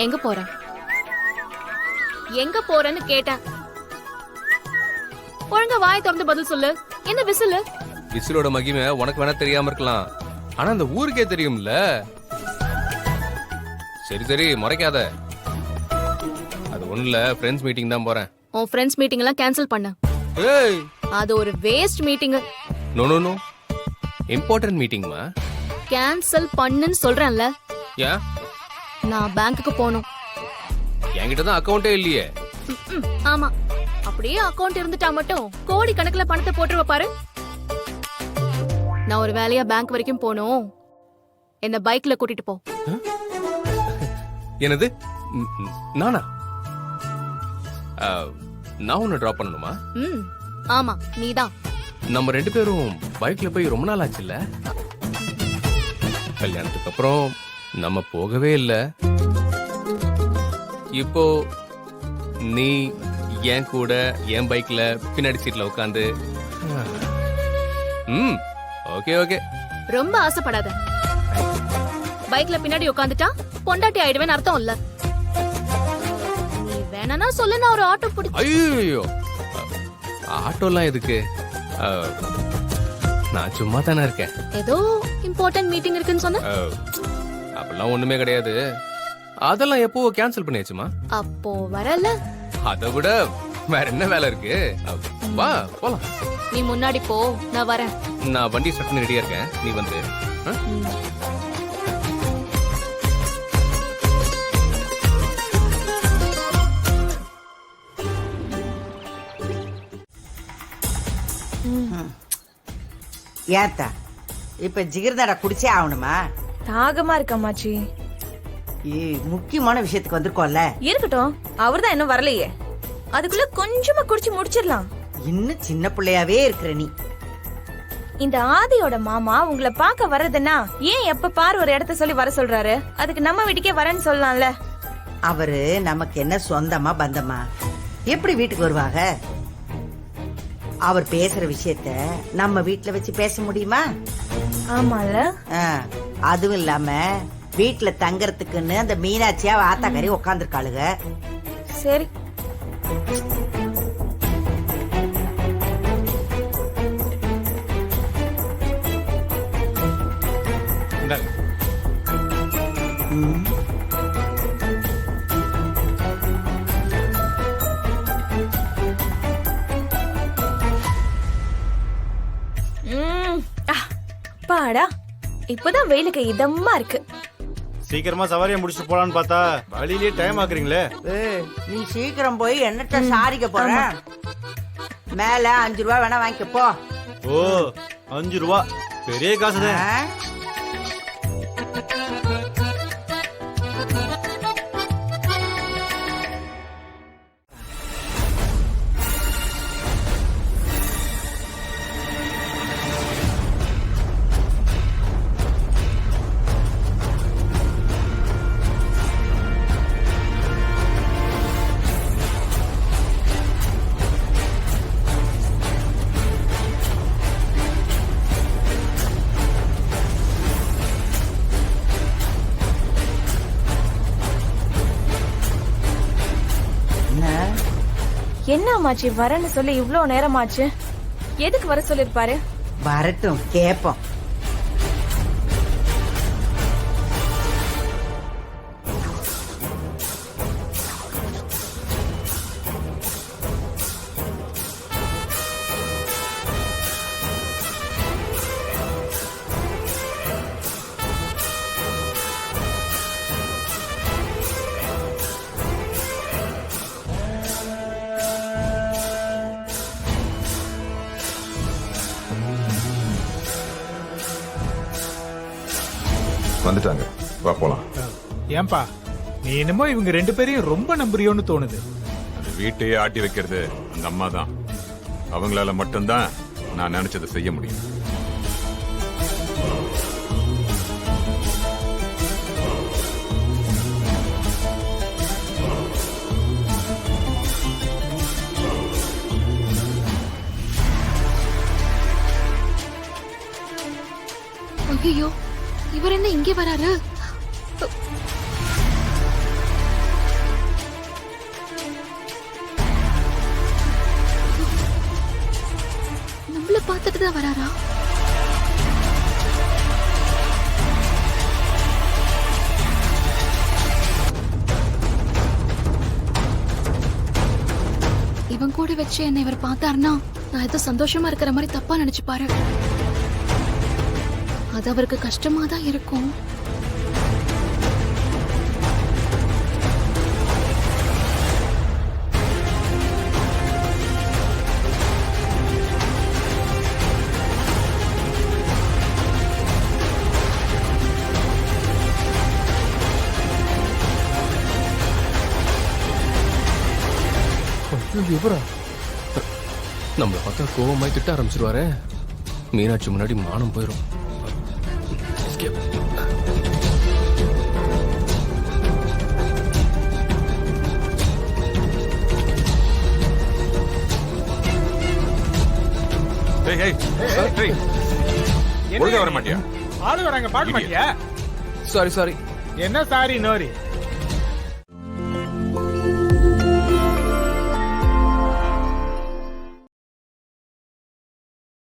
எங்க போற? எங்க போறன்னு கேட்டேன். ஒழுங்கா வாய் திறந்து பதில் சொல்லு. என்ன விசிலு? விசிலோட மகிமை உனக்கு வேணா தெரியாம இருக்கலாம், ஆனா அந்த ஊருக்கே தெரியும்ல. சரி சரி முறைக்காத. அது ஒண்ணுல ஃப்ரெண்ட்ஸ் மீட்டிங் தான் போறேன். உன் ஃப்ரெண்ட்ஸ் மீட்டிங் எல்லாம் கேன்சல் பண்ண. ஏய் அது ஒரு waste meeting. No no no, important மீட்டிங்மா. கேன்சல் பண்ணுன்னு சொல்றேன்ல. ஏன்? நான் பேங்க்குக்கு போகணும். என்கிட்ட தான் அக்கவுண்டே இல்லையே. ஆமா, அப்படியே அக்கவுண்ட் இருந்துட்டா மட்டும் கோடி கணக்குல பணத்தை போட்டுருவ பாரு. நான் ஒரு வேலையா பேங்க் வரைக்கும் போகணும். என்ன பைக்ல கூட்டிட்டு போ. என்னது? நானா? நான் உன்னை டிராப் பண்ணணுமா? ஆமா, நீதான். நம்ம ரெண்டு பேரும் பைக்ல போய் ரொம்ப நாள் ஆச்சுல்ல. கல்யாணத்துக்கு அப்புறம் நம்ம போகவே இல்ல. இப்போ நீ என் கூட என் பைக்ல பின்னாடி சீட்ல உட்காந்து. Okay okay. ரொம்ப ஆசைப்படாத. பைக்ல பின்னாடி உட்காந்துட்டா பொண்டாட்டி ஆயிடுவேன் அர்த்தம் இல்ல. நீ வேணா சொல்லு, நான் ஒரு ஆட்டோ பிடிச்சு. ஐயோ, ஆட்டோலாம் எதுக்கு? நான் சும்மா தானே இருக்கேன். ஏதோ இம்பார்ட்டன்ட் மீட்டிங் இருக்குன்னு சொன்ன. அப்படிலாம் ஒண்ணுமே கிடையாது. அதெல்லாம் எப்போ கேன்சல் பண்ணியாச்சுமா. அப்போ வரல. அதை விட வேற என்ன வேலை இருக்கு? வா போலாம். நீ முன்னாடி போ, நான் வரேன். நான் வண்டி ஸ்டார்ட் ரெடியா இருக்கேன், நீ வந்து. ஏத்தா இப்ப ஜிகிர்தாடா குடிச்சே ஆகணுமா? தாகமா இருக்கமாச்சி. முக்கியமான விஷயத்துக்கு வந்திருக்கோம்ல. இருக்கட்டும், அவர்தான் இன்னும் வரலையே. அதுக்குள்ள கொஞ்சமா குடிச்சு முடிச்சிடலாம். இன்னும் சின்ன பிள்ளையாவே இருக்கிற நீ. இந்த ஆதியோட மாமா உங்களை பார்க்க வர்றதுன்னா ஏன் எப்ப பாரு ஒரு இடத்த சொல்லி வர சொல்றாரு? அதுக்கு நம்ம வீட்டுக்கே வரேன்னு சொல்லலாம்ல. அவரு நமக்கு என்ன சொந்தமா பந்தமா? எப்படி வீட்டுக்கு வருவாங்க? அவர் பேசுற விஷயத்த நம்ம வீட்டுல வச்சு பேச முடியுமா? ஆமால. அதுவும் இல்லாம வீட்டுல தங்கறதுக்குன்னு அந்த மீனாட்சியா ஆத்தாக்காரி உக்காந்துருக்காளுங்க. சரி, பாடா இப்பதான் வெயிலுக்கு இதமா இருக்கு. சீக்கிரமா சவாரியை முடிச்சுட்டு போலான்னு பார்த்தா வழியிலேயே டைம் ஆக்குறீங்களே. நீ சீக்கிரம் போய் என்னட்ட சாரிக்க போற? மேல 5 ரூபா வேணா வாங்கிக்க போ. ஓ 5 ரூபா பெரிய காசுதான். என்ன ஆமாச்சி, வரேன்னு சொல்லி இவ்ளோ நேரமாச்சு. எதுக்கு வர சொல்லிருப்பாரு? வரட்டும், கேப்போம். வந்துட்டாங்க, வா போலாம். ஏன்பா நீ என்னமோ இவங்க 2 பேரையும் ரொம்ப நம்புறியோன்னு தோணுது. அது வீட்டையே ஆட்டி வைக்கிறது அந்த அம்மா தான். அவங்களால மட்டும்தான் நான் நினைச்சதை செய்ய முடியும். ஐயோ, இவர் என்ன இங்கே வராரு? தான் வராரா? இவன் கூட வச்சு என்ன இவர் பார்த்தாருன்னா நான் ஏதோ சந்தோஷமா இருக்கிற மாதிரி தப்பா நினைச்சுப்பாரு. அது அவருக்கு கஷ்டமா தான் இருக்கும். இவரா நம்மள பார்த்தா கோவமாய் திட்ட ஆரம்பிச்சிருவாரு. மீனாட்சி முன்னாடி மானம் போயிரும். Escape. ஏய், ஏய், ஏய், ஒழுங்கா வர மாட்டியா? ஆளு வராங்க பாக்க மாட்டியா? Sorry sorry. என்ன சாரி நோரி?